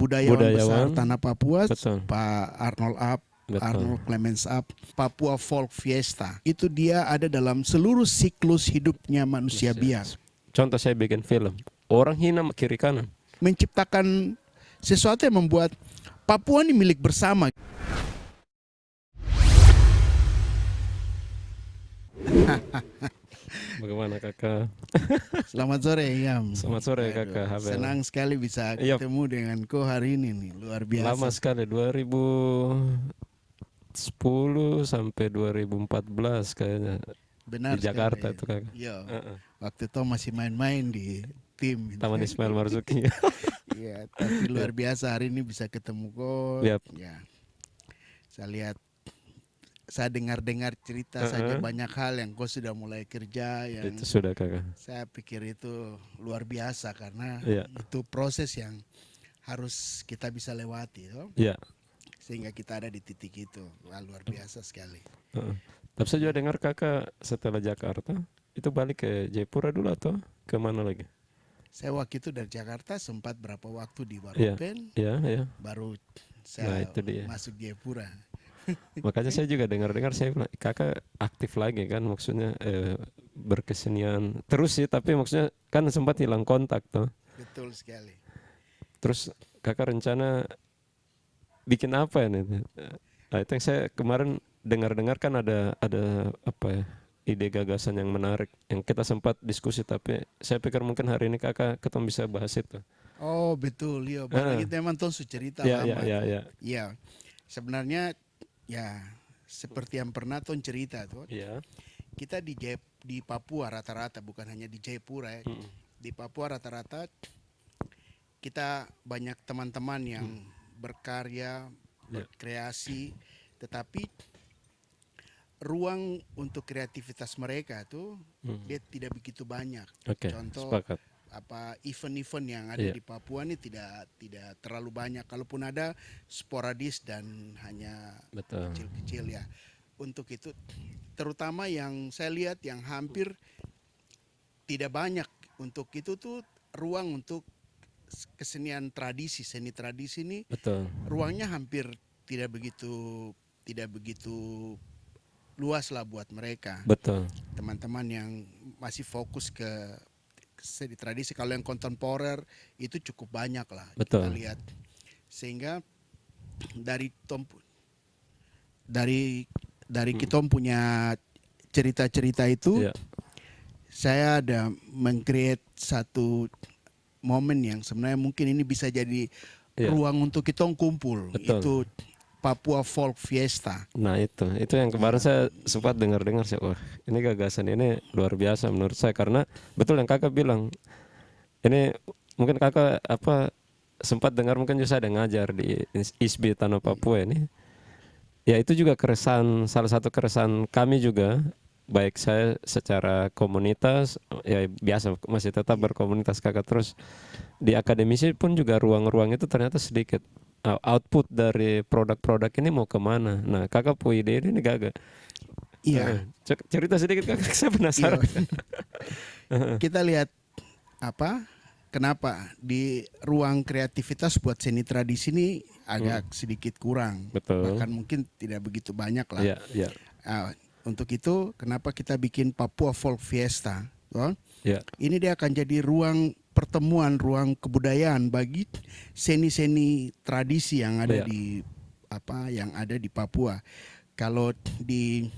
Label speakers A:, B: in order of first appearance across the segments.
A: budayawan besar
B: Budayawan,
A: Tanah Papua,
B: betul,
A: Pak
B: betul.
A: Arnold Clemens Up, Papua Folk Fiesta. Itu dia ada dalam seluruh siklus hidupnya manusia biak.
B: Contoh saya bikin film, orang hina kiri kanan.
A: Menciptakan sesuatu yang membuat Papua ini milik bersama.
B: Bagaimana kakak?
A: Selamat sore, Yam.
B: Selamat sore
A: Aduh,
B: kakak Habel.
A: senang sekali bisa
B: Iya.
A: ketemu dengan kau hari ini nih, luar biasa.
B: Lama sekali, 2010 sampai 2014 kayaknya.
A: Benar
B: Di Jakarta
A: sekali.
B: itu kakak.
A: Iya. Waktu itu masih main-main di tim.
B: Taman Ismail Marzuki.
A: Iya, tapi luar biasa hari ini bisa ketemu kau.
B: Yap.
A: Ya. Saya dengar-dengar cerita saja banyak hal yang kau sudah mulai kerja yang
B: Itu sudah kakak.
A: saya pikir itu luar biasa karena
B: Iya.
A: itu proses yang harus kita bisa lewati, toh.
B: Iya.
A: Sehingga kita ada di titik itu. Wah, luar biasa sekali.
B: Tapi saya juga dengar kakak setelah Jakarta itu balik ke Jayapura dulu atau kemana lagi?
A: Saya waktu itu dari Jakarta sempat berapa waktu di
B: Iya.
A: Waropen,
B: Iya.
A: baru
B: Nah,
A: saya
B: itu dia.
A: masuk Jayapura.
B: Makanya saya juga dengar-dengar saya bilang, kakak aktif lagi kan, maksudnya berkesenian terus sih, tapi maksudnya kan sempat hilang kontak tuh.
A: Betul sekali.
B: Terus kakak rencana bikin apa ini? Nah, itu yang saya kemarin dengar-dengar kan ada apa ya, ide gagasan yang menarik yang kita sempat diskusi, tapi saya pikir mungkin hari ini kakak ketemu bisa bahas itu.
A: Oh betul, iya. Barang itu memang tuh cerita
B: Ya,
A: lama.
B: ya.
A: Iya, sebenarnya ya seperti yang pernah tuh cerita tuh.
B: Iya.
A: Kita di Papua rata-rata, bukan hanya di Jayapura ya. Di Papua rata-rata kita banyak teman-teman yang berkarya, berkreasi, tetapi ruang untuk kreativitas mereka tuh dia tidak begitu banyak.
B: Oke,
A: Contoh
B: sepakat.
A: event-event yang ada di Papua ini tidak terlalu banyak. Kalaupun ada sporadis dan hanya
B: Betul.
A: kecil-kecil ya. Untuk itu terutama yang saya lihat yang hampir tidak banyak, untuk itu tuh ruang untuk kesenian tradisi, seni tradisi ini.
B: Betul.
A: Ruangnya hampir tidak begitu luas lah buat mereka.
B: Betul.
A: Teman-teman yang masih fokus ke seni tradisi, kalau yang kontemporer itu cukup banyak lah.
B: Betul.
A: Kita lihat. Sehingga dari kita punya cerita-cerita itu, saya ada meng-create satu momen yang sebenarnya mungkin ini bisa jadi ruang untuk kita kumpul.
B: Betul.
A: Itu Papua Folk Fiesta.
B: Nah itu yang kemarin saya sempat dengar sih, wah ini gagasan ini luar biasa menurut saya, karena betul yang kakak bilang, ini mungkin kakak sempat dengar, mungkin juga saya ada ngajar di ISBI Tanah Papua ini, ya itu juga salah satu keresahan kami juga, baik saya secara komunitas ya biasa masih tetap berkomunitas kakak, terus di akademisi pun juga ruang-ruang itu ternyata sedikit. Output dari produk-produk ini mau kemana? Nah, kakak punya ide ini gak?
A: Iya.
B: Cerita sedikit kakak, saya penasaran.
A: Kita lihat kenapa di ruang kreativitas buat seni tradisi ini agak sedikit kurang.
B: Betul.
A: Bahkan mungkin tidak begitu banyak lah.
B: Iya.
A: Untuk itu kenapa kita bikin Papua Folk Fiesta?
B: Iya.
A: Ini dia akan jadi ruang pertemuan, ruang kebudayaan bagi seni-seni tradisi yang ada di Papua. Kalau di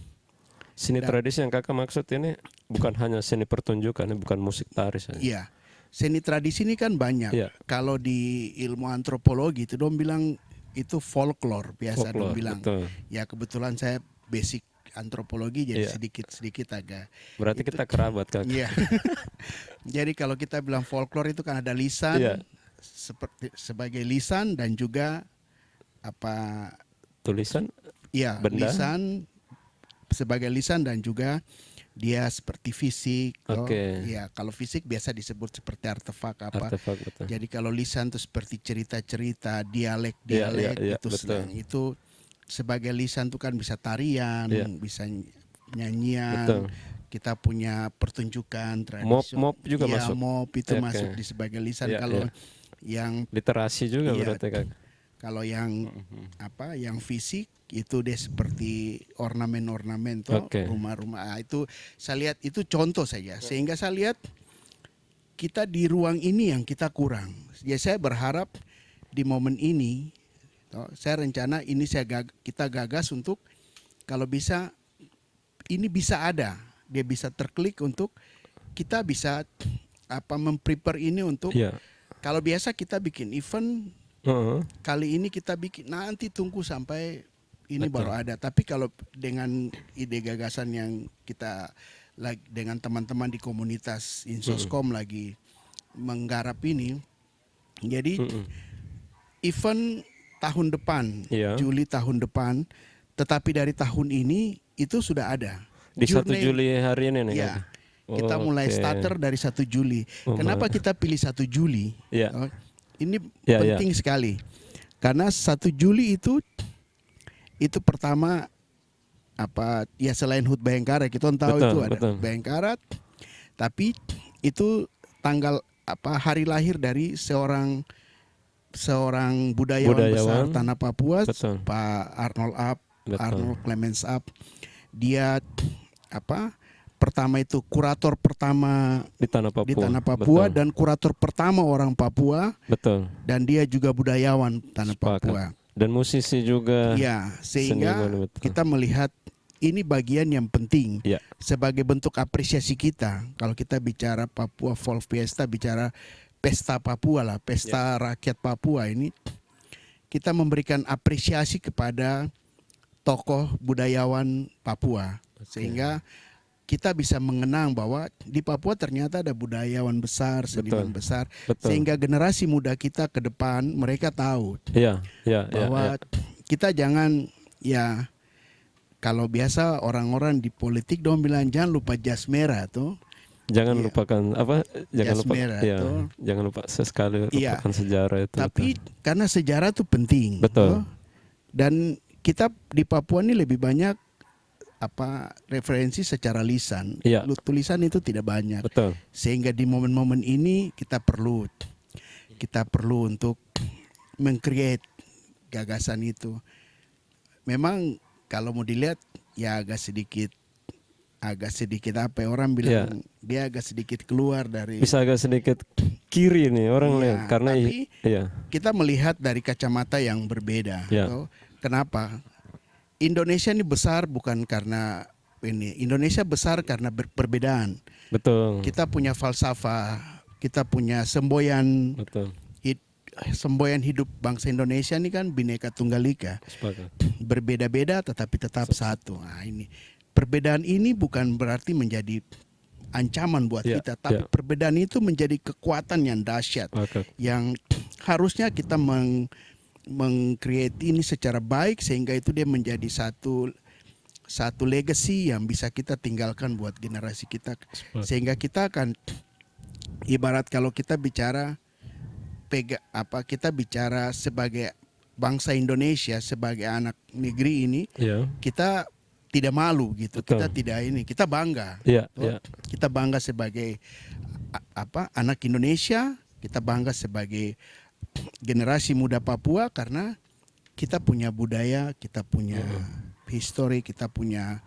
B: seni tradisi yang kakak maksud ini bukan hanya seni pertunjukan, bukan musik tari saja.
A: Iya. Seni tradisi ini kan banyak.
B: Iya.
A: Kalau di ilmu antropologi itu dong bilang itu folklore, biasa dong bilang.
B: Betul.
A: Ya kebetulan saya basic antropologi jadi sedikit agak.
B: Berarti kita kerabat kakak.
A: Iya. Jadi kalau kita bilang folklore itu kan ada lisan, seperti sebagai lisan dan juga
B: tulisan.
A: Iya, lisan sebagai lisan dan juga dia seperti fisik. Ya, kalau fisik biasa disebut seperti artefak
B: Artefak, betul.
A: Jadi kalau lisan itu seperti cerita-cerita, dialek itu
B: betul.
A: Itu sebagai lisan itu kan bisa tarian, bisa nyanyian.
B: Betul.
A: Kita punya pertunjukan tradisional.
B: Mop juga masuk.
A: Mop itu masuk di sebagai lisan. Kalau yang
B: Literasi juga
A: iya,
B: berarti Kak.
A: kalau yang yang fisik itu dia seperti ornamen-ornamen toh,
B: Oke.
A: rumah-rumah. Itu saya lihat itu contoh saja. Sehingga saya lihat kita di ruang ini yang kita kurang. Ya saya berharap di momen ini toh, saya rencana ini kita gagas untuk kalau bisa ini bisa ada, dia bisa terklik untuk kita bisa memprepare ini untuk
B: Iya.
A: kalau biasa kita bikin event
B: Heeh.
A: kali ini kita bikin nanti tunggu sampai ini
B: Betul.
A: baru ada. Tapi kalau dengan ide gagasan yang kita dengan teman-teman di komunitas Insoskom lagi menggarap ini, jadi event tahun depan,
B: Iya.
A: Juli tahun depan, tetapi dari tahun ini itu sudah ada.
B: Di 1
A: Journey-
B: Juli hari ini nih
A: Ya,
B: Kak.
A: kita mulai
B: Oke.
A: starter dari 1 Juli.
B: Oh,
A: Kenapa kita pilih 1 Juli?
B: Iya.
A: Oh, ini
B: Ya,
A: penting sekali. Karena 1 Juli itu pertama ya selain HUT Bayangkara kita tahu
B: Betul,
A: itu ada
B: betul.
A: Bayangkara, tapi itu tanggal hari lahir dari seorang budayawan besar
B: Budayawan.
A: tanah Papua,
B: Betul.
A: Pak
B: Betul.
A: Arnold Clemens Up. Dia pertama itu kurator pertama
B: Di tanah Papua.
A: di tanah Papua
B: Betul.
A: dan kurator pertama orang Papua,
B: Betul.
A: dan dia juga budayawan tanah
B: Sepakat.
A: Papua.
B: Dan musisi juga.
A: Ya, sehingga
B: seniman, betul.
A: kita melihat ini bagian yang penting
B: Ya.
A: sebagai bentuk apresiasi kita. Kalau kita bicara Papua Folk Fiesta, bicara pesta Papua lah, pesta rakyat Papua ini, kita memberikan apresiasi kepada tokoh budayawan Papua. Sehingga kita bisa mengenang bahwa di Papua ternyata ada budayawan besar, seniman besar.
B: Betul.
A: Sehingga generasi muda kita ke depan mereka tahu
B: Iya, iya, iya,
A: bahwa kita jangan kalau biasa orang-orang di politik dong bilang jangan lupa jas merah tuh.
B: Jangan
A: Iya.
B: lupakan jangan
A: Jas
B: lupa
A: merah
B: ya,
A: tuh.
B: jangan lupa sesekali
A: Iya.
B: lupakan sejarah itu.
A: Tapi
B: betul.
A: karena sejarah itu penting.
B: Betul.
A: Toh. Dan kita di Papua ini lebih banyak referensi secara lisan.
B: Iya.
A: Tulisan itu tidak banyak.
B: Betul.
A: Sehingga di momen-momen ini kita perlu untuk meng-create gagasan itu. Memang kalau mau dilihat ya agak sedikit orang bilang dia agak sedikit keluar dari
B: Bisa agak sedikit kiri nih orang
A: Iya,
B: lihat karena
A: tapi
B: iya.
A: kita melihat dari kacamata yang berbeda.
B: Ya.
A: Toh. Kenapa? Indonesia ini besar bukan karena ini. Indonesia besar karena perbedaan.
B: Betul.
A: Kita punya falsafah, kita punya semboyan
B: Betul.
A: semboyan hidup bangsa Indonesia ini kan Bhinneka Tunggal Ika.
B: Sepakat.
A: Berbeda-beda tetapi tetap satu. Nah, ini perbedaan ini bukan berarti menjadi ancaman buat
B: Ya,
A: kita, tapi
B: ya.
A: perbedaan itu menjadi kekuatan yang dahsyat
B: Sepakat.
A: yang harusnya kita meng-create ini secara baik sehingga itu dia menjadi satu legacy yang bisa kita tinggalkan buat generasi kita.
B: Sepakat.
A: Sehingga kita akan ibarat kalau kita bicara kita bicara sebagai bangsa Indonesia, sebagai anak negeri ini,
B: Iya.
A: kita tidak malu gitu.
B: Betul.
A: Kita tidak kita bangga.
B: Iya,
A: Toh,
B: iya.
A: Kita bangga sebagai anak Indonesia, kita bangga sebagai generasi muda Papua karena kita punya budaya, kita punya histori, kita punya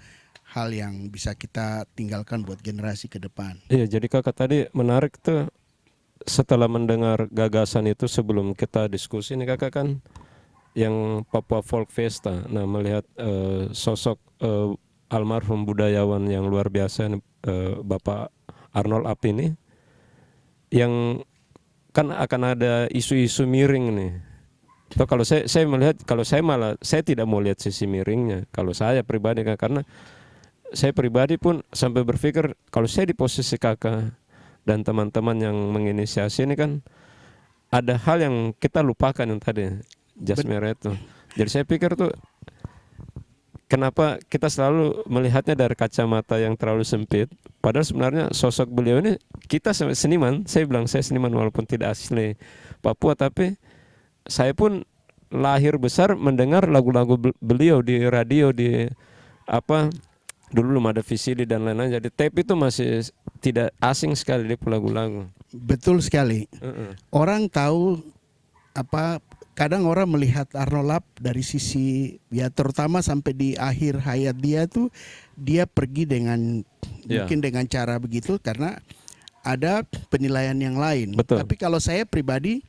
A: hal yang bisa kita tinggalkan buat generasi ke depan.
B: Iya, jadi kakak tadi menarik tuh setelah mendengar gagasan itu sebelum kita diskusi nih kakak kan yang Papua Folk Fiesta. Nah, melihat sosok almarhum budayawan yang luar biasa Bapak Arnold Up ini yang kan akan ada isu-isu miring nih. So, kalau saya melihat, kalau saya malah saya tidak mau lihat sisi miringnya. Kalau saya pribadi karena saya pribadi pun sampai berpikir kalau saya di posisi kakak dan teman-teman yang menginisiasi ini kan ada hal yang kita lupakan yang tadi jas merah itu. Jadi saya pikir tuh kenapa kita selalu melihatnya dari kacamata yang terlalu sempit, padahal sebenarnya sosok beliau ini kita seniman, saya bilang saya seniman walaupun tidak asli Papua, tapi saya pun lahir besar mendengar lagu-lagu beliau di radio, di dulu belum ada VCD dan lain-lain, jadi tape itu masih tidak asing sekali di lagu-lagu.
A: Betul sekali. Orang tahu apa, kadang orang melihat Arno Lap dari sisi ya terutama sampai di akhir hayat dia tuh dia pergi dengan mungkin dengan cara begitu karena ada penilaian yang lain.
B: Betul.
A: Tapi kalau saya pribadi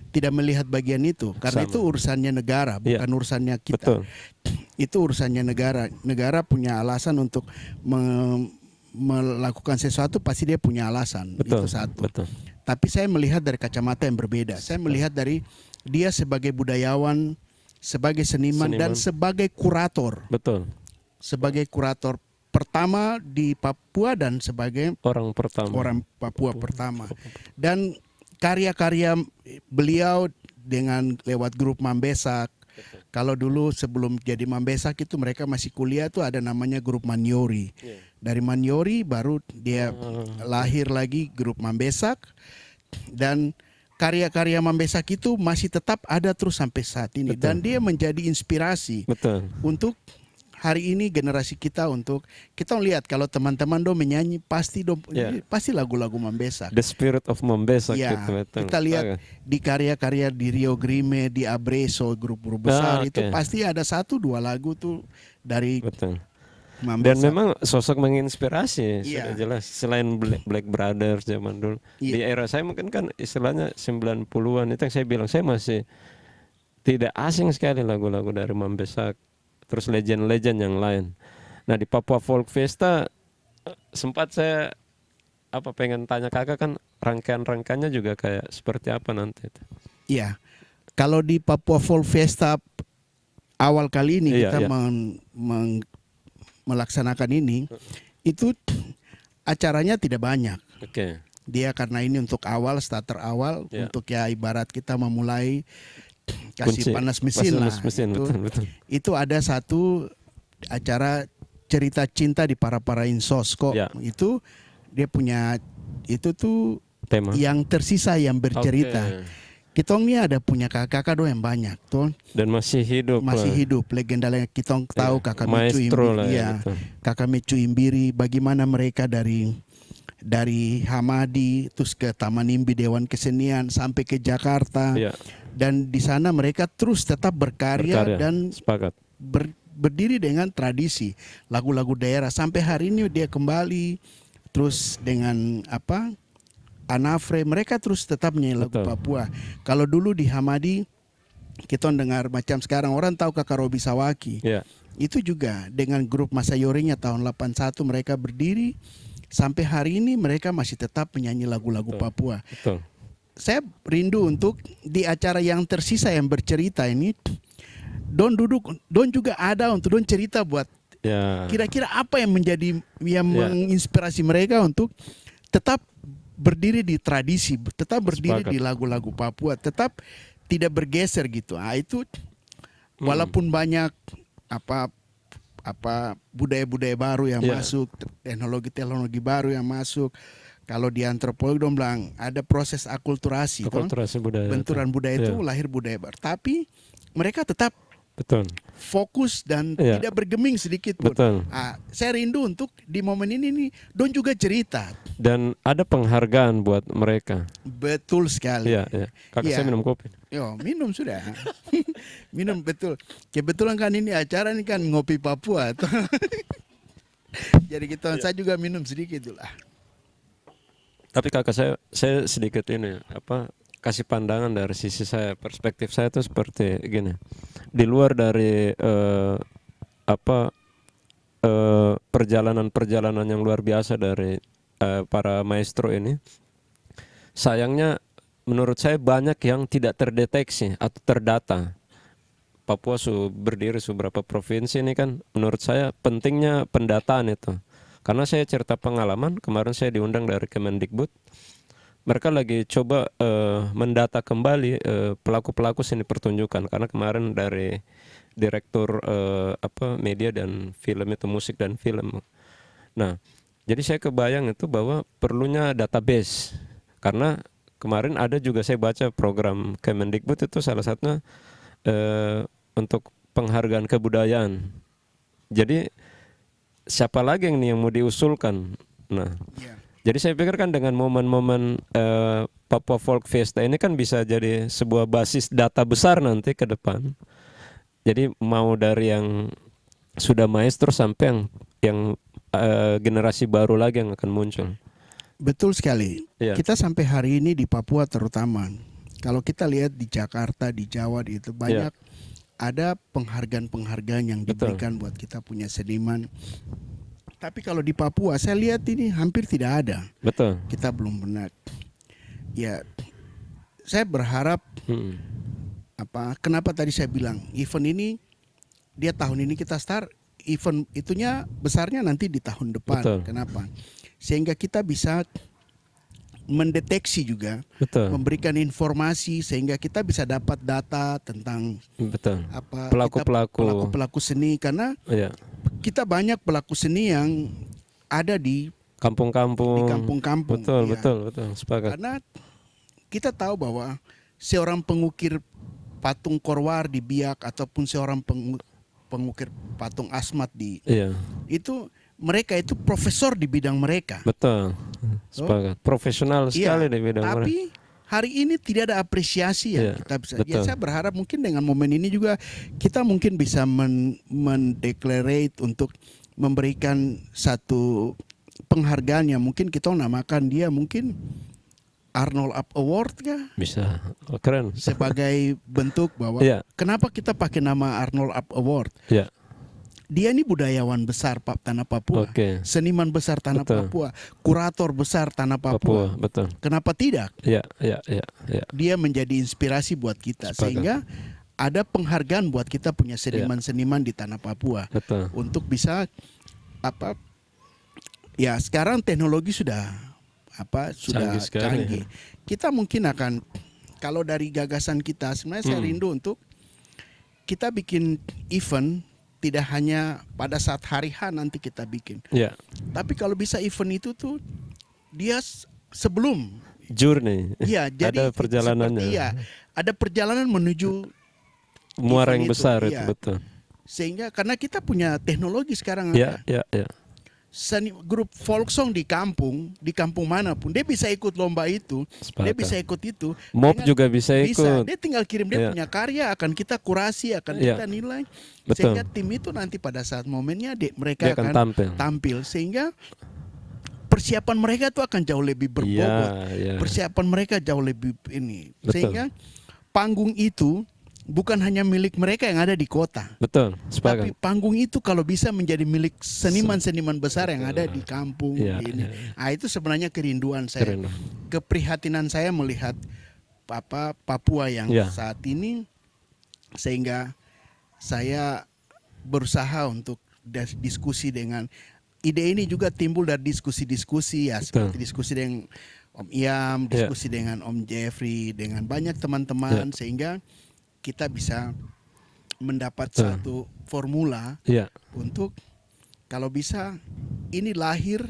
A: tidak melihat bagian itu karena
B: Sama.
A: itu urusannya negara, bukan urusannya kita.
B: Betul.
A: Itu urusannya negara. Negara punya alasan untuk melakukan sesuatu, pasti dia punya alasan.
B: Betul.
A: Itu satu.
B: Betul.
A: Tapi saya melihat dari kacamata yang berbeda. Saya melihat dari dia sebagai budayawan, sebagai seniman dan sebagai kurator.
B: Betul.
A: Sebagai kurator pertama di Papua dan sebagai
B: orang
A: Papua pertama. Dan karya-karya beliau dengan lewat grup Mambesak. Kalau dulu sebelum jadi Mambesak itu mereka masih kuliah tuh ada namanya grup Manyori. Dari Manyori baru dia lahir lagi grup Mambesak, dan karya-karya Mambesak itu masih tetap ada terus sampai saat ini. Dan dia menjadi inspirasi untuk hari ini generasi kita, untuk kita lihat kalau teman-teman menyanyi pasti pasti lagu-lagu Mambesak.
B: The spirit of Mambesak
A: ya,
B: gitu, betul.
A: Kita lihat di karya-karya di Rio Grime, di Abreso, grup-grup besar itu pasti ada 1-2 lagu tuh dari Mambesak.
B: Dan memang sosok menginspirasi sudah jelas. Selain Black Brothers zaman dulu. Di era saya mungkin kan istilahnya 90-an itu yang saya bilang, saya masih tidak asing sekali lagu-lagu dari Mambesak. Terus legend-legend yang lain. Nah di Papua Folk Festa sempat saya pengen tanya kakak, kan rangkaian-rangkaiannya juga kayak seperti apa nanti itu?
A: Iya, kalau di Papua Folk Festa awal kali ini kita melaksanakan ini, itu acaranya tidak banyak. Dia karena ini untuk awal, starter awal, untuk ya ibarat kita memulai kasih panas mesin lah. Itu ada satu acara cerita cinta di para Insos kok. Itu dia punya itu tuh tema yang tersisa yang bercerita. Kitong ini ada punya kakak yang banyak tuh. Dan masih hidup. Legenda yang kitong tahu kakak Micu Imbiri. Kakak Micu Imbiri, bagaimana mereka dari Hamadi terus ke Taman Imbi Dewan Kesenian sampai ke Jakarta. Dan di sana mereka terus tetap berkarya dan berdiri dengan tradisi lagu-lagu daerah sampai hari ini. Dia kembali terus dengan Anafre, mereka terus tetap nyanyi lagu Papua. Kalau dulu di Hamadi kita dengar macam sekarang orang tahu kakak Robi Sawaki. Itu juga dengan grup Masayorinya tahun 81 mereka berdiri sampai hari ini mereka masih tetap menyanyi lagu-lagu Papua. Saya rindu untuk di acara yang tersisa yang bercerita ini, Don juga ada untuk Don cerita buat kira-kira apa yang menginspirasi mereka untuk tetap berdiri di tradisi, tetap berdiri di lagu-lagu Papua, tetap tidak bergeser gitu. Itu walaupun banyak budaya-budaya baru yang masuk, teknologi baru yang masuk. Kalau di antropologi dong bilang ada proses akulturasi
B: budaya,
A: benturan budaya itu lahir budaya baru. Tapi mereka tetap fokus dan tidak bergeming sedikit pun. Saya rindu untuk di momen ini nih Don juga cerita.
B: Dan ada penghargaan buat mereka.
A: Betul sekali.
B: Kakak saya minum kopi.
A: Minum sudah. Minum betul. Kebetulan kan ini acara ini kan ngopi Papua. Jadi saya juga minum sedikit lah.
B: Tapi kakak saya sedikit ini kasih pandangan dari sisi saya, perspektif saya itu seperti gini. Di luar dari perjalanan yang luar biasa dari para maestro ini, sayangnya menurut saya banyak yang tidak terdeteksi atau terdata. Papua berdiri beberapa provinsi ini kan, menurut saya pentingnya pendataan itu. Karena saya cerita pengalaman, kemarin saya diundang dari Kemendikbud. Mereka lagi coba mendata kembali pelaku-pelaku seni pertunjukan. Karena kemarin dari direktur media dan film itu, musik dan film. Nah, jadi saya kebayang itu bahwa perlunya database. Karena kemarin ada juga saya baca program Kemendikbud itu salah satunya untuk penghargaan kebudayaan. Jadi siapa lagi yang mau diusulkan. Nah,
A: Ya.
B: jadi saya pikir kan dengan momen-momen Papua Folk Fiesta ini kan bisa jadi sebuah basis data besar nanti ke depan. Jadi mau dari yang sudah maestro sampai yang generasi baru lagi yang akan muncul.
A: Betul sekali.
B: Iya.
A: Kita sampai hari ini di Papua terutama, kalau kita lihat di Jakarta, di Jawa, itu banyak ada penghargaan-penghargaan yang diberikan buat kita punya seniman. Tapi kalau di Papua saya lihat ini hampir tidak ada.
B: Betul.
A: Kita belum benar. Ya, saya berharap kenapa tadi saya bilang event ini dia tahun ini kita start, event itunya besarnya nanti di tahun depan.
B: Betul.
A: Kenapa? Sehingga kita bisa mendeteksi juga,
B: Betul.
A: memberikan informasi sehingga kita bisa dapat data tentang
B: Betul.
A: apa
B: Pelaku-pelaku
A: seni, karena
B: Iya.
A: kita banyak pelaku seni yang ada di
B: Kampung-kampung.
A: kampung-kampung.
B: Betul,
A: Ya.
B: betul, sepakat.
A: Karena kita tahu bahwa seorang pengukir patung Korwar di Biak ataupun seorang pengukir patung Asmat di
B: Iya.
A: itu mereka itu profesor di bidang mereka.
B: Betul. Sepakat. Profesional sekali di bidang mereka.
A: Tapi hari ini tidak ada apresiasi yang kita bisa. Ya, saya berharap mungkin dengan momen ini juga kita mungkin bisa mendeklarate untuk memberikan satu penghargaan yang mungkin kita namakan dia mungkin Arnold Up Award kah?
B: Bisa. Oh, keren.
A: Sebagai bentuk bahwa kenapa kita pakai nama Arnold Up Award?
B: Iya.
A: Dia ini budayawan besar tanah Papua, seniman besar tanah Papua, kurator besar tanah Papua.
B: Betul.
A: Kenapa tidak?
B: Iya.
A: Dia menjadi inspirasi buat kita. Sehingga ada penghargaan buat kita punya seniman-seniman di tanah Papua.
B: Betul.
A: Untuk bisa ya sekarang teknologi sudah canggih. Kita mungkin akan, kalau dari gagasan kita sebenarnya saya rindu untuk kita bikin event. Tidak hanya pada saat hari H nanti kita bikin. Tapi kalau bisa event itu tuh dia sebelum
B: journey.
A: Iya, jadi
B: ada perjalanannya.
A: Ada perjalanan menuju
B: muara yang besar itu, betul.
A: Sehingga karena kita punya teknologi sekarang ada. Grup folk song di kampung manapun dia bisa ikut lomba itu. Dia bisa ikut itu.
B: Mob juga bisa ikut.
A: Dia tinggal kirim dia punya karya, akan kita kurasi, akan kita nilai. Sehingga tim itu nanti pada saat momennya mereka akan tampil. Sehingga persiapan mereka itu akan jauh lebih berbobot. Persiapan mereka jauh lebih ini. Sehingga panggung itu bukan hanya milik mereka yang ada di kota.
B: Betul, sepakat.
A: Tapi panggung itu kalau bisa menjadi milik seniman-seniman besar yang ada di kampung ini. Itu sebenarnya kerinduan saya. Keprihatinan saya melihat Papua yang saat ini, sehingga saya berusaha untuk diskusi dengan ide ini juga timbul dari diskusi-diskusi seperti diskusi dengan Om Iam, diskusi dengan Om Jeffrey, dengan banyak teman-teman sehingga kita bisa mendapat satu formula untuk kalau bisa ini lahir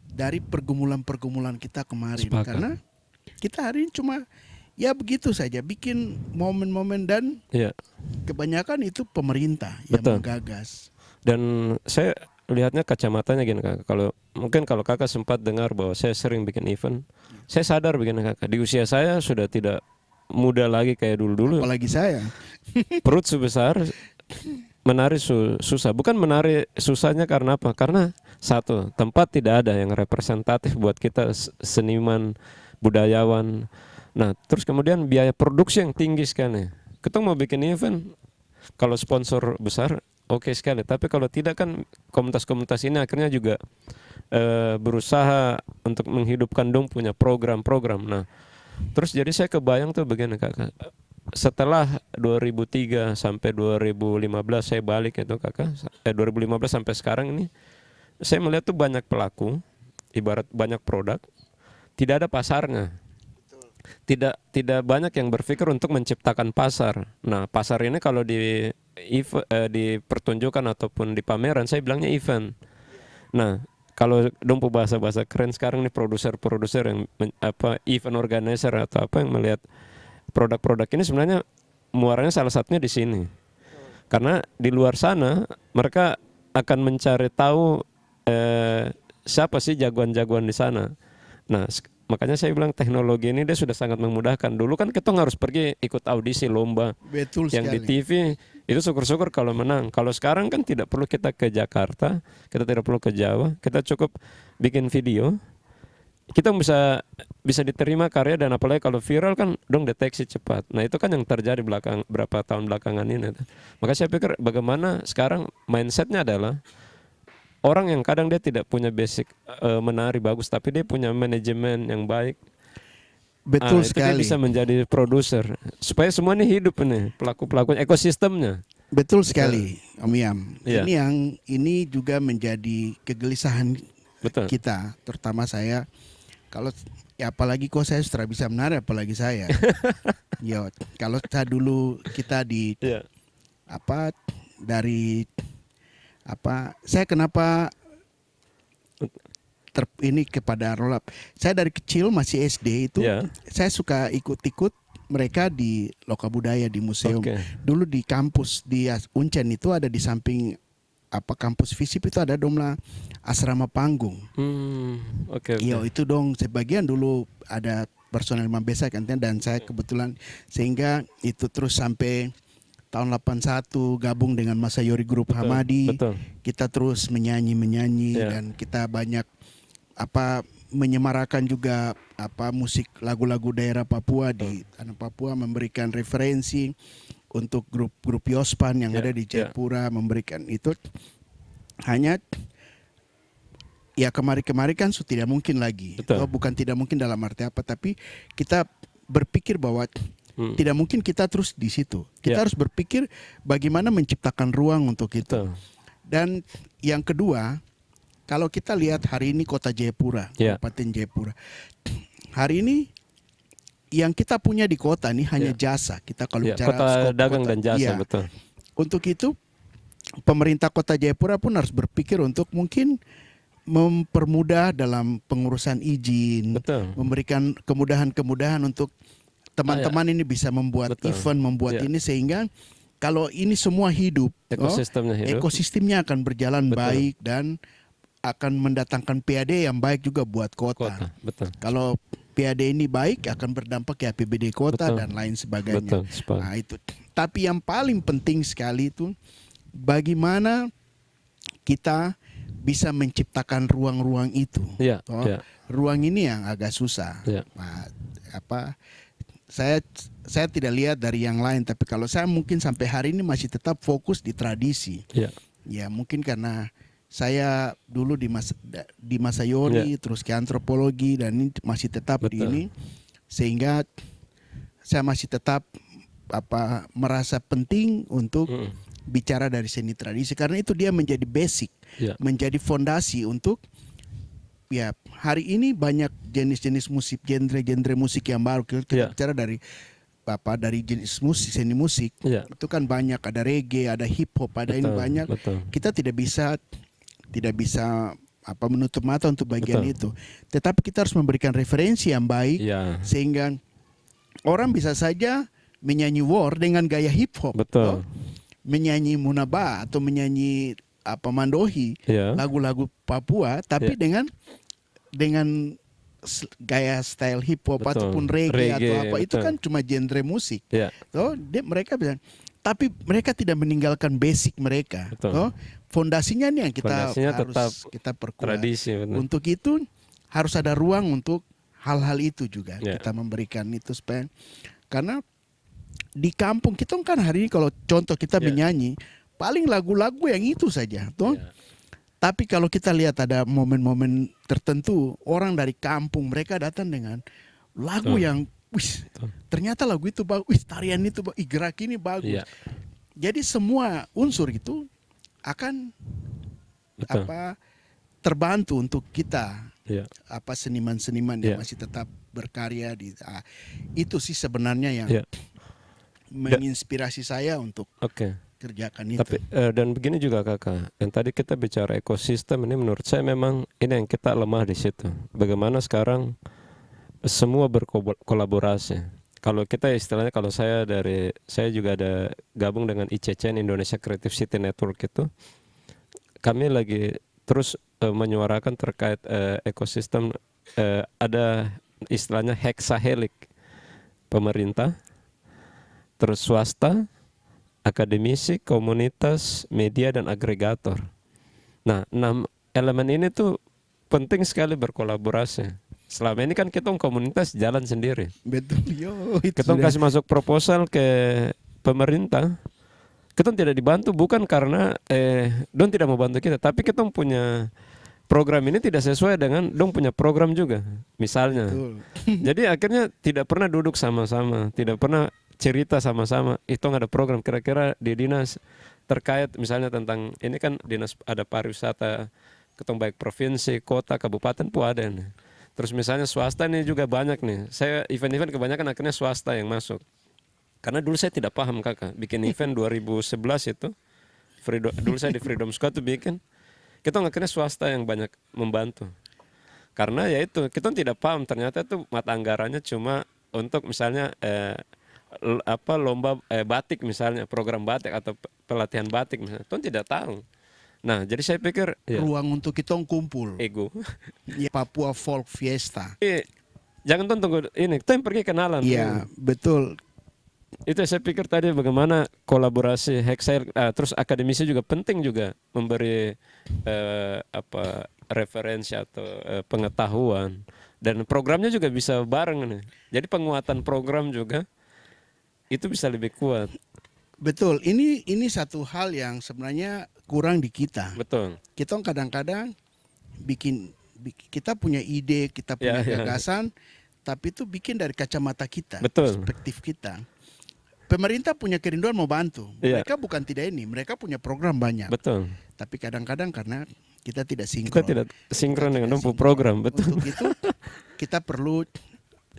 A: dari pergumulan-pergumulan kita kemarin. Karena kita hari ini cuma begitu saja bikin momen-momen dan kebanyakan itu pemerintah yang menggagas.
B: Dan saya lihatnya kacamatanya gini Kak. Kalau Kakak sempat dengar bahwa saya sering bikin event, saya sadar begini Kakak, di usia saya sudah tidak muda lagi kayak dulu-dulu.
A: Apalagi saya.
B: Perut sebesar, menari susah. Bukan menari susahnya karena apa? Karena satu, tempat tidak ada yang representatif buat kita seniman, budayawan. Nah, terus kemudian biaya produksi yang tinggi sekali. Kita mau bikin event, kalau sponsor besar, oke sekali. Tapi kalau tidak kan komunitas-komunitas ini akhirnya juga berusaha untuk menghidupkan dong punya program-program. Nah, terus jadi saya kebayang tuh begini Kakak. Setelah 2003 sampai 2015 saya balik itu Kakak. 2015 sampai sekarang ini saya melihat tuh banyak pelaku, ibarat banyak produk, tidak ada pasarnya. Tidak banyak yang berpikir untuk menciptakan pasar. Nah, pasar ini kalau di pertunjukan ataupun di pameran saya bilangnya event. Nah, kalau dompu bahasa keren sekarang nih produser yang event organizer atau apa yang melihat produk-produk ini sebenarnya muaranya salah satunya di sini. Karena di luar sana mereka akan mencari tahu siapa sih jagoan-jagoan di sana. Nah, makanya saya bilang teknologi ini dia sudah sangat memudahkan. Dulu kan kita harus pergi ikut audisi lomba
A: Betul
B: yang di
A: sekali.
B: TV, itu syukur-syukur kalau menang. Kalau sekarang kan tidak perlu kita ke Jakarta, kita tidak perlu ke Jawa, kita cukup bikin video, kita bisa diterima karya, dan apalagi kalau viral kan dong deteksi cepat. Nah itu kan yang terjadi berapa tahun belakangan ini. Maka saya pikir bagaimana sekarang mindsetnya adalah orang yang kadang dia tidak punya basic menari bagus, tapi dia punya manajemen yang baik.
A: Betul
B: Itu dia
A: sekali.
B: bisa menjadi produser supaya semua ini hidup nih, pelaku ekosistemnya.
A: Betul sekali, Om Yam.
B: Iya.
A: Ini juga menjadi kegelisahan
B: Betul.
A: kita, terutama saya. Kalau ya apalagi kok saya sudah bisa menari, apalagi saya. Yo, kalau saya dulu kita di
B: Iya.
A: dari saya kenapa ini kepada roll up. Saya dari kecil masih SD itu
B: Iya.
A: saya suka ikut-ikut mereka di Loka Budaya di museum.
B: Oke.
A: Dulu di kampus di Uncen itu ada di samping kampus FISIP itu ada domla asrama panggung.
B: Oke.
A: Iya itu dong sebagian dulu ada personel Mambesa kan, dan saya kebetulan sehingga itu terus sampai tahun 81 gabung dengan Masayori Group Hamadi.
B: Betul.
A: Kita terus menyanyi
B: Iya.
A: dan kita banyak menyemarakan juga musik lagu-lagu daerah Papua di tanah Papua, memberikan referensi untuk grup-grup Yospan yang ada di Jayapura, memberikan itu. Hanya ya kemari-kemari kan tidak mungkin lagi. Bukan tidak mungkin dalam arti apa, tapi kita berpikir bahwa tidak mungkin kita terus di situ. Kita harus berpikir bagaimana menciptakan ruang untuk itu. Dan yang kedua, kalau kita lihat hari ini kota Jayapura, Kabupaten Jayapura, hari ini yang kita punya di kota ini hanya jasa. Kita kalau bicara
B: kota dagang dan jasa, betul.
A: Untuk itu pemerintah kota Jayapura pun harus berpikir untuk mungkin mempermudah dalam pengurusan izin, memberikan kemudahan-kemudahan untuk teman-teman ini bisa membuat event, membuat ini sehingga kalau ini semua hidup, ekosistemnya akan berjalan baik dan akan mendatangkan PAD yang baik juga buat kota. Kalau PAD ini baik akan berdampak ke APBD kota dan lain sebagainya. Nah, itu. Tapi yang paling penting sekali itu bagaimana kita bisa menciptakan ruang-ruang itu. Ruang ini yang agak susah. Nah, saya tidak lihat dari yang lain, tapi kalau saya mungkin sampai hari ini masih tetap fokus di tradisi. Ya mungkin karena saya dulu di Masayori, terus ke antropologi, dan ini masih tetap di ini, sehingga saya masih tetap merasa penting untuk bicara dari seni tradisi, karena itu dia menjadi basic, menjadi fondasi untuk ya hari ini banyak jenis-jenis musik, genre musik yang baru. Kita bicara dari jenis musik, seni musik itu kan banyak, ada reggae, ada hip hop, ada ini banyak. Kita tidak bisa menutup mata untuk bagian itu. Tetapi kita harus memberikan referensi yang baik sehingga orang bisa saja menyanyi war dengan gaya hip hop, menyanyi munaba atau menyanyi mandohi, lagu-lagu Papua, tapi dengan gaya style hip hop ataupun reggae atau apa, itu kan cuma genre musik. Mereka bisa, tapi mereka tidak meninggalkan basic mereka. Fondasinya nih yang kita harus kita perkuat. Untuk itu harus ada ruang untuk hal-hal itu juga. Kita memberikan itu supaya, karena di kampung kita kan hari ini kalau contoh kita menyanyi paling lagu-lagu yang itu saja, Tapi kalau kita lihat ada momen-momen tertentu orang dari kampung mereka datang dengan lagu yang ternyata lagu itu bagus, tarian itu bagus, gerak ini bagus. Jadi semua unsur itu akan terbantu untuk kita seniman-seniman yang masih tetap berkarya itu sih sebenarnya yang menginspirasi saya untuk kerjakan itu.
B: Tapi dan begini juga kakak, yang tadi kita bicara ekosistem ini, menurut saya memang ini yang kita lemah di situ. Bagaimana sekarang semua berkolaborasi. Kalau kita istilahnya, kalau saya juga ada gabung dengan ICCN, Indonesia Creative City Network itu. kami lagi terus menyuarakan terkait ekosistem, ada istilahnya hexahelix, pemerintah, terus swasta, akademisi, komunitas, media, dan agregator. Nah, 6 elemen ini tuh penting sekali berkolaborasi. Selama ini kan kita komunitas jalan sendiri.
A: Betul, yo itu
B: Kita
A: sudah.
B: kasih masuk proposal ke pemerintah, kita tidak dibantu bukan karena don tidak mau bantu kita, tapi kita punya program ini tidak sesuai dengan dong punya program juga, misalnya.
A: Betul.
B: Jadi akhirnya tidak pernah duduk sama-sama, tidak pernah cerita sama-sama. Itu ada program kira-kira di dinas terkait misalnya tentang ini kan dinas ada pariwisata, ketemu baik provinsi, kota, kabupaten pun ada nih. Terus misalnya swasta nih juga banyak nih. Saya event-event kebanyakan akhirnya swasta yang masuk. Karena dulu saya tidak paham kakak, bikin event 2011 itu, dulu saya di Freedom Squad tuh bikin, kita akhirnya swasta yang banyak membantu. Karena ya itu kita tidak paham ternyata itu mata anggarannya cuma untuk misalnya lomba batik misalnya, program batik atau pelatihan batik misalnya, kita tidak tahu. Nah jadi saya pikir ya,
A: Ruang untuk kita kumpul.
B: ego.
A: Ya, Papua Folk Fiesta.
B: Jangan tunggu ini, kita yang pergi kenalan.
A: Iya, betul.
B: Itu saya pikir tadi bagaimana kolaborasi Hexahelix, terus akademisi juga penting juga memberi referensi atau pengetahuan, dan programnya juga bisa bareng nih. Jadi penguatan program juga itu bisa lebih kuat.
A: Betul. Ini satu hal yang sebenarnya kurang di kita.
B: Betul.
A: Kita kadang-kadang kita punya ide, kita punya gagasan, tapi itu bikin dari kacamata kita,
B: Betul.
A: perspektif kita. Pemerintah punya kerinduan mau bantu. Mereka bukan tidak ini, mereka punya program banyak.
B: Betul.
A: Tapi kadang-kadang karena kita tidak sinkron.
B: Kita tidak sinkron dengan program, betul.
A: Untuk itu kita perlu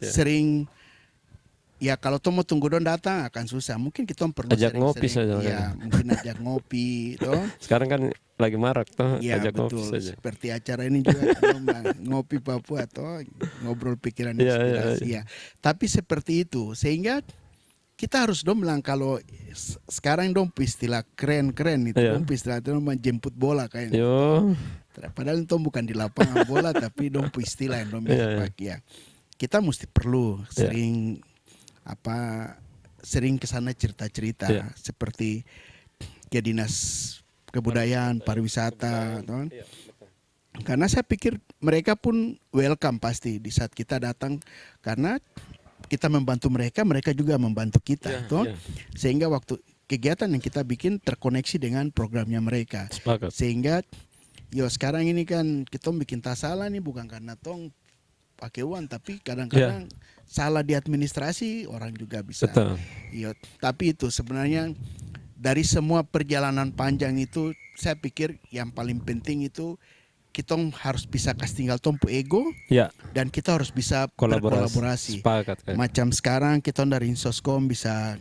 A: sering, ya kalau mau tunggu don datang akan susah. Mungkin kita perlu
B: ajak ngopi saja.
A: Ya, mungkin ajak ngopi, toh.
B: Sekarang kan lagi marak toh,
A: Ya,
B: ajak
A: betul.
B: ngopi saja.
A: Seperti acara ini juga ngopi Papua atau ngobrol pikiran inspirasi. Ya. Tapi seperti itu sehingga kita harus dong bilang kalau sekarang dong istilah keren-keren itu dong istilah itu menjemput bola kayaknya. Padahal itu bukan di lapangan bola tapi dong istilah yang dong bisa pakai ya. Kita mesti perlu sering sering kesana cerita-cerita seperti ke dinas kebudayaan, pariwisata, kan? Karena saya pikir mereka pun welcome pasti di saat kita datang karena kita membantu mereka, mereka juga membantu kita, sehingga waktu kegiatan yang kita bikin terkoneksi dengan programnya mereka.
B: Sepakat.
A: Sehingga, sekarang ini kan kita bikin tak salah nih bukan karena tong pakai uang, tapi kadang-kadang salah di administrasi orang juga bisa.
B: Betul.
A: Tapi itu sebenarnya dari semua perjalanan panjang itu, saya pikir yang paling penting itu kita harus bisa kasih tinggal tompu ego dan kita harus bisa berkolaborasi.
B: Sepakat,
A: Macam sekarang kita dari Insoskom bisa.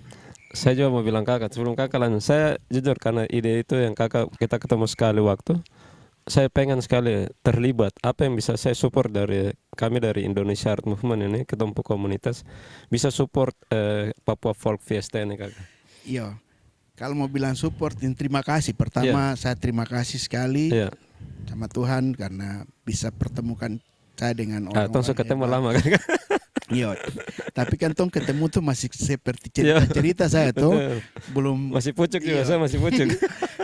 B: Saya juga mau bilang kakak sebelum kakak lanjut, saya jujur karena ide itu yang kakak kita ketemu sekali waktu, saya pengen sekali terlibat. Apa yang bisa saya support dari kami dari Indonesia Art Movement ini, ketemu komunitas bisa support Papua Folk Fiesta ini kakak.
A: Iya. Kalau mau bilang support, terima kasih. Pertama saya terima kasih sekali sama Tuhan karena bisa pertemukan saya dengan orang-orang.
B: Tong ketemu lama kan?
A: Iya. Tapi kan tong ketemu tuh masih seperti cerita-cerita saya tuh belum
B: masih pucuk juga, saya masih pucuk.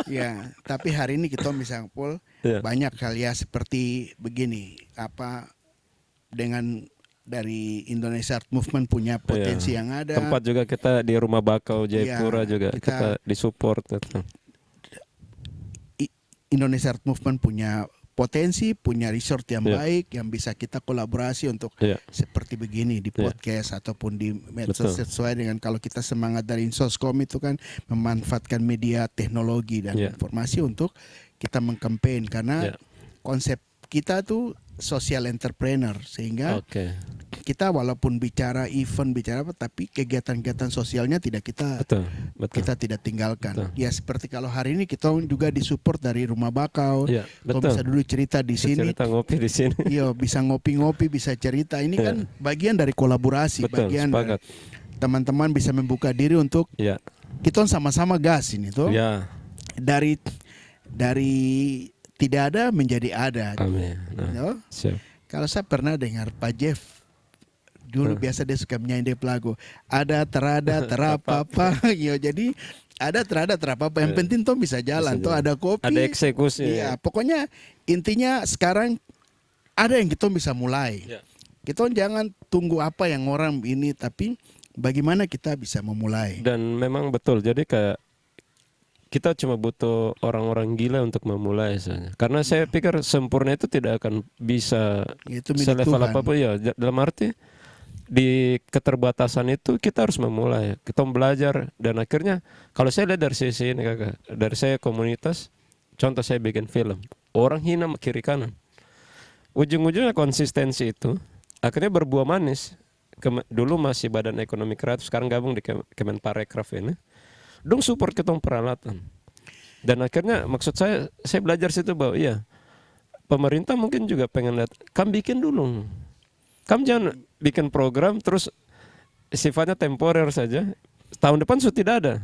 A: Ya, tapi hari ini kita bisa ngumpul banyak hal ya seperti begini, dengan dari Indonesia Art Movement punya potensi yang ada.
B: Tempat juga kita di Rumah Bakau Jayapura juga kita disupport.
A: Indonesia Art Movement punya potensi, punya resort yang baik yang bisa kita kolaborasi untuk seperti begini di podcast ataupun di medsos sesuai dengan kalau kita semangat dari Insoskom itu kan memanfaatkan media teknologi dan informasi untuk kita mengkampen karena konsep kita tuh social entrepreneur sehingga kita walaupun bicara event bicara apa tapi kegiatan-kegiatan sosialnya tidak kita kita tidak tinggalkan. Ya seperti kalau hari ini kita juga disupport dari Rumah Bakau. Kita bisa dulu cerita di sini.
B: Cerita ngopi di sini.
A: Iya, bisa ngopi-ngopi, bisa cerita. Ini kan bagian dari kolaborasi, bagian dari teman-teman bisa membuka diri untuk kita sama-sama gas ini tuh. dari tidak ada menjadi ada.
B: Amin.
A: No?
B: Siap.
A: Kalau saya pernah dengar Pak Jeff dulu biasa dia suka menyanyi lagu ada terada terapa-apa yo, jadi ada terada terapa-apa yang penting toh bisa jalan, toh ada kopi,
B: ada eksekusi.
A: Iya, pokoknya intinya sekarang ada yang kita bisa mulai. Kita jangan tunggu apa yang orang ini, tapi bagaimana kita bisa memulai.
B: Dan memang betul, jadi kayak kita cuma butuh orang-orang gila untuk memulai saja. Karena saya pikir sempurna itu tidak akan bisa
A: Itu milik
B: selevel
A: Tuhan.
B: apapun ya. Dalam arti di keterbatasan itu kita harus memulai, kita belajar, dan akhirnya kalau saya lihat dari sisi ini kakak, dari saya komunitas, contoh saya bikin film, orang hina kiri kanan, ujung-ujungnya konsistensi itu akhirnya berbuah manis. Dulu masih Badan Ekonomi Kreatif, sekarang gabung di Kemenparekraf ini, dong support ketong peralatan, dan akhirnya maksud saya belajar situ bahwa iya, pemerintah mungkin juga pengen lihat, kamu bikin dulu, kamu jangan bikin program terus sifatnya temporer saja, tahun depan sudah tidak ada.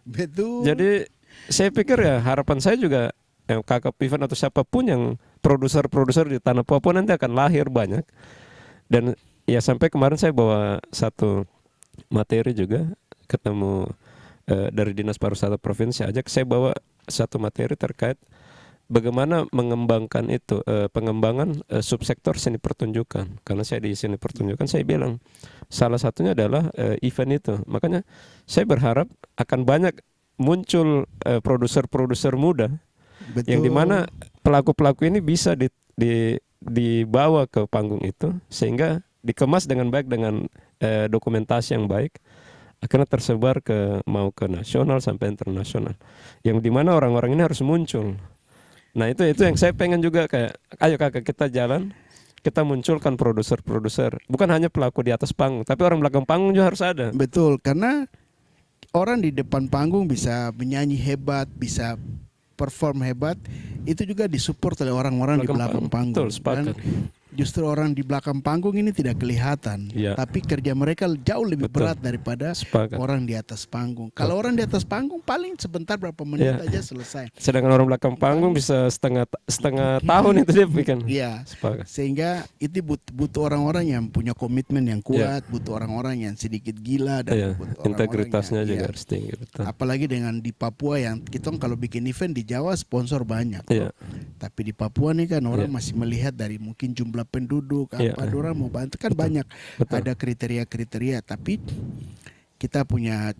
A: Betul.
B: Jadi saya pikir ya harapan saya juga kakak Pivan atau siapapun yang produser-produser di tanah Papua nanti akan lahir banyak. Dan ya sampai kemarin saya bawa satu materi juga, ketemu dari Dinas Pariwisata Provinsi ajak saya bawa satu materi terkait bagaimana mengembangkan itu pengembangan subsektor seni pertunjukan. Karena saya di seni pertunjukan, saya bilang salah satunya adalah event itu. Makanya saya berharap akan banyak muncul produser-produser muda.
A: Betul.
B: Yang dimana pelaku-pelaku ini bisa dibawa ke panggung itu sehingga dikemas dengan baik dengan dokumentasi yang baik, akhirnya tersebar mau ke nasional sampai internasional, yang dimana orang-orang ini harus muncul. Nah itu yang saya pengen juga, kayak ayo kakak kita jalan, kita munculkan produser-produser, bukan hanya pelaku di atas panggung, tapi orang belakang panggung juga harus ada.
A: Betul, karena orang di depan panggung bisa menyanyi hebat, bisa perform hebat, itu juga disupport oleh orang-orang di belakang panggung.
B: Betul, sepakat.
A: Dan justru orang di belakang panggung ini tidak kelihatan,
B: Ya.
A: tapi kerja mereka jauh lebih berat daripada orang di atas panggung. Kalau orang di atas panggung paling sebentar berapa menit aja selesai.
B: Sedangkan orang belakang panggung bisa setengah tahun itu dia bikin.
A: Iya. Sehingga itu butuh orang-orang yang punya komitmen yang kuat, butuh orang-orang yang sedikit gila, dan
B: integritasnya juga harus tinggi. Betul.
A: Apalagi dengan di Papua yang kita kalau bikin event di Jawa sponsor banyak, tapi di Papua nih kan orang masih melihat dari mungkin jumlah penduduk, apa orang mau bantu kan banyak. Ada kriteria-kriteria, tapi kita punya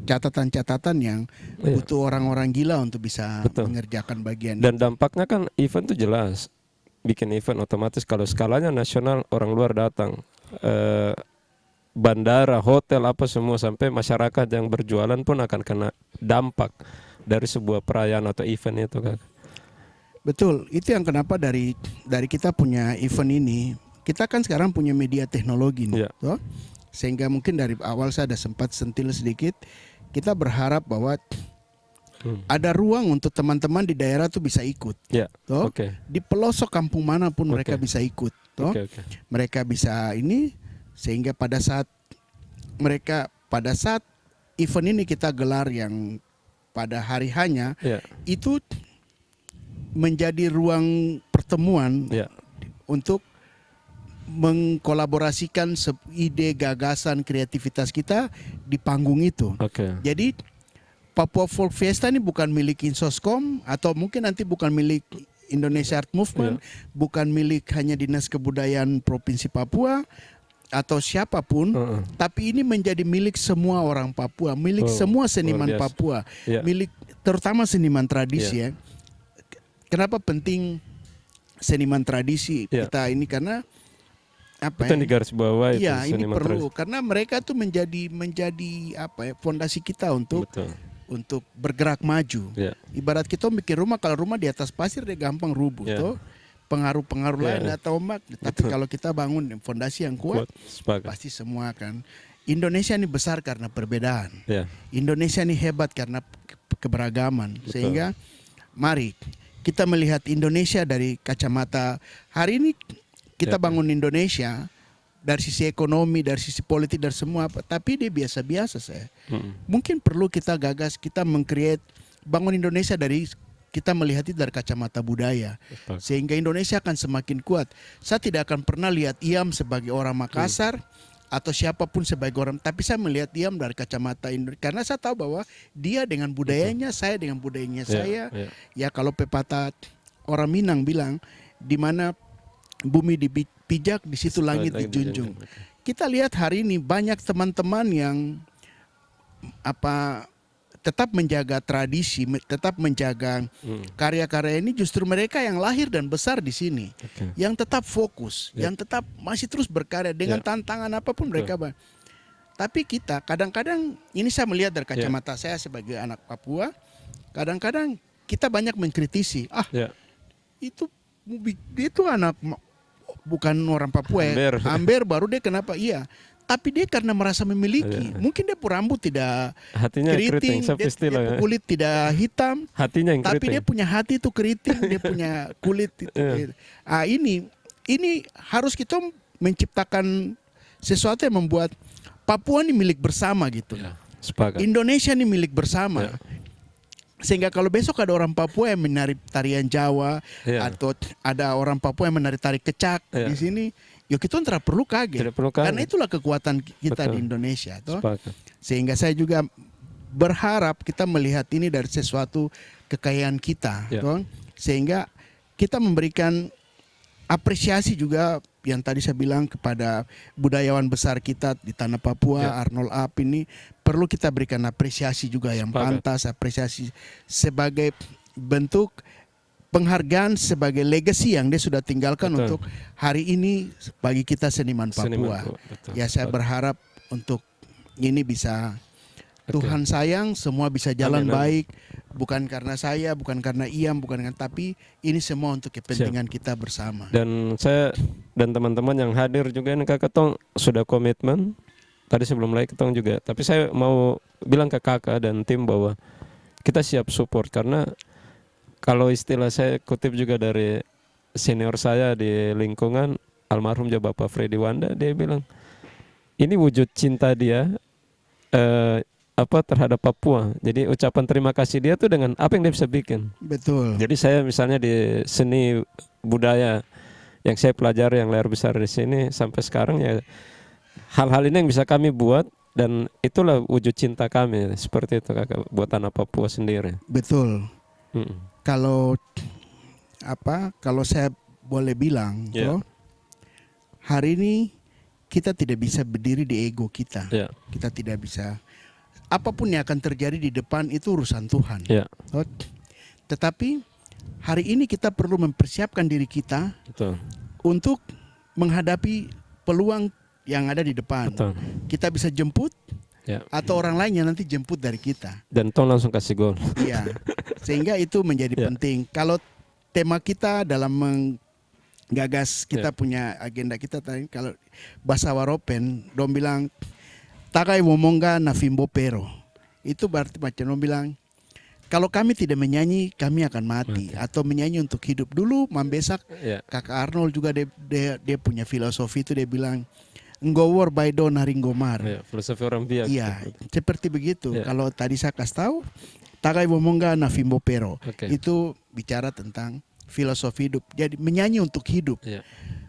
A: catatan-catatan yang butuh orang-orang gila untuk bisa mengerjakan bagian.
B: Dan dampaknya kan event itu jelas, bikin event otomatis kalau skalanya nasional orang luar datang, bandara, hotel, apa semua, sampai masyarakat yang berjualan pun akan kena dampak dari sebuah perayaan atau event itu kan.
A: Betul, itu yang kenapa dari kita punya event ini, kita kan sekarang punya media teknologi nih, toh? Sehingga mungkin dari awal saya ada sempat sentil sedikit, kita berharap bahwa ada ruang untuk teman-teman di daerah tuh bisa ikut, toh? Di pelosok kampung manapun mereka bisa ikut, toh? Mereka bisa ini, sehingga pada saat event ini kita gelar yang pada hari hanya, itu menjadi ruang pertemuan untuk mengkolaborasikan ide, gagasan, kreativitas kita di panggung itu. Jadi Papua Folk Fiesta ini bukan milik Insoskom, atau mungkin nanti bukan milik Indonesia Art Movement, bukan milik hanya Dinas Kebudayaan Provinsi Papua atau siapapun, tapi ini menjadi milik semua orang Papua, milik semua seniman Papua, milik terutama seniman tradisi ya. Kenapa penting seniman tradisi kita ini? Karena
B: itu di garis bawah itu.
A: Iya, ini perlu karena mereka tuh menjadi fondasi kita untuk bergerak maju. Ibarat kita bikin rumah, kalau rumah di atas pasir dia gampang rubuh tuh. Pengaruh-pengaruh lain atau ombak. Tapi kalau kita bangun fondasi yang kuat, pasti semua akan. Indonesia ini besar karena perbedaan. Indonesia ini hebat karena keberagaman. Sehingga mari kita melihat Indonesia dari kacamata hari ini. Kita bangun Indonesia dari sisi ekonomi, dari sisi politik, dari semua apa. Tapi dia biasa-biasa saya. Mungkin perlu kita gagas, kita meng-create bangun Indonesia dari kita melihat itu dari kacamata budaya, sehingga Indonesia akan semakin kuat. Saya tidak akan pernah lihat Iam sebagai orang Makassar atau siapapun sebagai orang, tapi saya melihat Iam dari kacamata Indonesia, karena saya tahu bahwa dia dengan budayanya, saya dengan budayanya saya. Ya kalau pepatah orang Minang bilang, di mana bumi dipijak, di situ langit dijunjung. Kita lihat hari ini banyak teman-teman yang tetap menjaga tradisi, tetap menjaga karya-karya ini, justru mereka yang lahir dan besar di sini, yang tetap fokus, yang tetap masih terus berkarya dengan tantangan apapun mereka. Tapi kita kadang-kadang, ini saya melihat dari kacamata saya sebagai anak Papua, kadang-kadang kita banyak mengkritisi, itu anak bukan orang Papua ya, Amber baru dia kenapa iya. Tapi dia karena merasa memiliki, mungkin dia rambut tidak
B: hatinya
A: keriting, dia kulit tidak hitam,
B: hatinya yang
A: tapi
B: keriting.
A: dia punya hati itu keriting, dia punya kulit itu. Ini harus kita menciptakan sesuatu yang membuat Papua ini milik bersama gitu.
B: Sepakat.
A: Indonesia ini milik bersama. Sehingga kalau besok ada orang Papua yang menari tarian Jawa, atau ada orang Papua yang menari tari kecak di sini, ya kita tidak perlu kaget. Karena itulah kekuatan kita di Indonesia. Sehingga saya juga berharap kita melihat ini dari sesuatu kekayaan kita. Sehingga kita memberikan apresiasi juga yang tadi saya bilang kepada budayawan besar kita di tanah Papua, Arnold Ap ini perlu kita berikan apresiasi juga yang pantas, apresiasi sebagai bentuk penghargaan, sebagai legacy yang dia sudah tinggalkan untuk hari ini bagi kita seniman Papua. Ya saya berharap untuk ini bisa Tuhan sayang, semua bisa jalan baik, bukan karena saya, bukan karena Iam, bukan karena, tapi ini semua untuk kepentingan kita bersama.
B: Dan saya dan teman-teman yang hadir juga ini kakak tong sudah komitmen. Tadi sebelum mulai ketong juga, tapi saya mau bilang ke kakak dan tim bahwa kita siap support, karena kalau istilah saya kutip juga dari senior saya di lingkungan, almarhum juga Bapak Freddy Wanda, dia bilang ini wujud cinta dia terhadap Papua. Jadi ucapan terima kasih dia tuh dengan apa yang dia bisa bikin.
A: Betul.
B: Jadi saya misalnya di seni budaya yang saya pelajari yang layar besar di sini sampai sekarang, ya hal-hal ini yang bisa kami buat, dan itulah wujud cinta kami seperti itu kakak buat tanah Papua sendiri.
A: Betul. Kalau saya boleh bilang, hari ini kita tidak bisa berdiri di ego kita. Kita tidak bisa. Apapun yang akan terjadi di depan itu urusan Tuhan. Tetapi hari ini kita perlu mempersiapkan diri kita untuk menghadapi peluang yang ada di depan. Kita bisa jemput atau orang lain yang nanti jemput dari kita. Dan
B: tong langsung kasih gol.
A: Iya. Sehingga itu menjadi penting. Kalau tema kita dalam menggagas kita punya agenda kita tadi, kalau bahasa Waropen dong bilang takai womonga na fimbo pero. Itu berarti macam dong bilang kalau kami tidak menyanyi kami akan mati. Atau menyanyi untuk hidup. Dulu Mambesak Kakak Arnold juga dia punya filosofi itu, dia bilang Ngowor Baido Naringgomar.
B: Filosofi orang Biak.
A: Iya, seperti begitu. Kalau tadi saya kasih tahu takai womonga na fimbo pero. Itu bicara tentang filosofi hidup. Jadi menyanyi untuk hidup.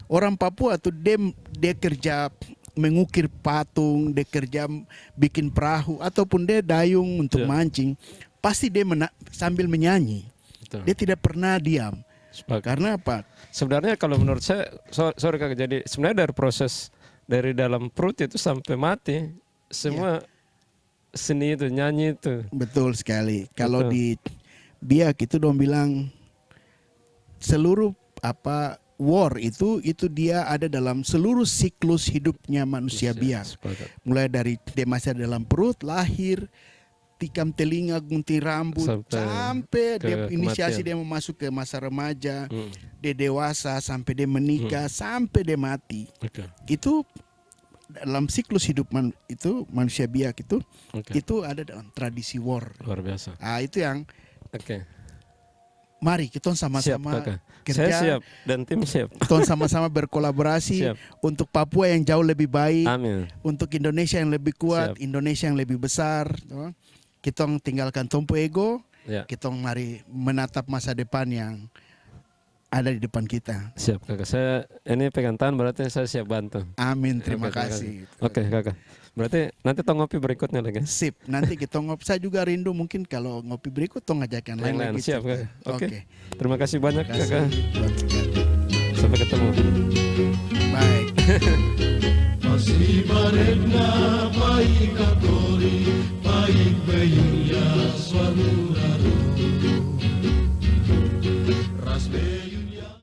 A: Orang Papua tuh dia kerja mengukir patung, dia kerja bikin perahu, ataupun dia dayung untuk mancing, pasti dia sambil menyanyi. Dia tidak pernah diam. Karena apa?
B: Sebenarnya kalau menurut saya, sorry kakak, jadi sebenarnya dari proses dari dalam perut itu sampai mati semua seni itu, nyanyi itu.
A: Betul sekali. Kalau di Biak itu dong bilang seluruh war itu dia ada dalam seluruh siklus hidupnya manusia Biak. Mulai dari dia masih dalam perut, lahir, tikam telinga, gunting rambut, sampai dia inisiasi dia masuk ke masa remaja, dia dewasa, sampai dia menikah, sampai dia mati. Itu dalam siklus hidup itu manusia Biak itu ada dalam tradisi war.
B: Luar biasa.
A: Itu yang mari kita
B: Siap
A: sama-sama
B: kakak. Saya
A: kerja,
B: siap dan tim siap.
A: kita sama-sama berkolaborasi
B: Siap.
A: untuk Papua yang jauh lebih baik,
B: Amin.
A: untuk Indonesia yang lebih kuat,
B: Siap.
A: Indonesia yang lebih besar. Toh. Kita tinggalkan tompo ego,
B: Ya.
A: kita mari menatap masa depan yang ada di depan kita.
B: Siap kakak. Saya ini pegang tangan berarti saya siap bantu.
A: Amin, terima
B: Oke, terima
A: kasih.
B: Oke kakak. Berarti nanti tong ngopi berikutnya lagi.
A: Sip, nanti kita ngopi. Saya juga rindu mungkin kalau ngopi berikut tong ngajakan lain lagi.
B: Siap
A: cerita.
B: kakak. Oke.
A: Oke.
B: Terima kasih banyak
A: Terima kasih
B: kakak.
A: buat sekali.
B: Sampai ketemu.
A: Baik.
C: Masih baregna baik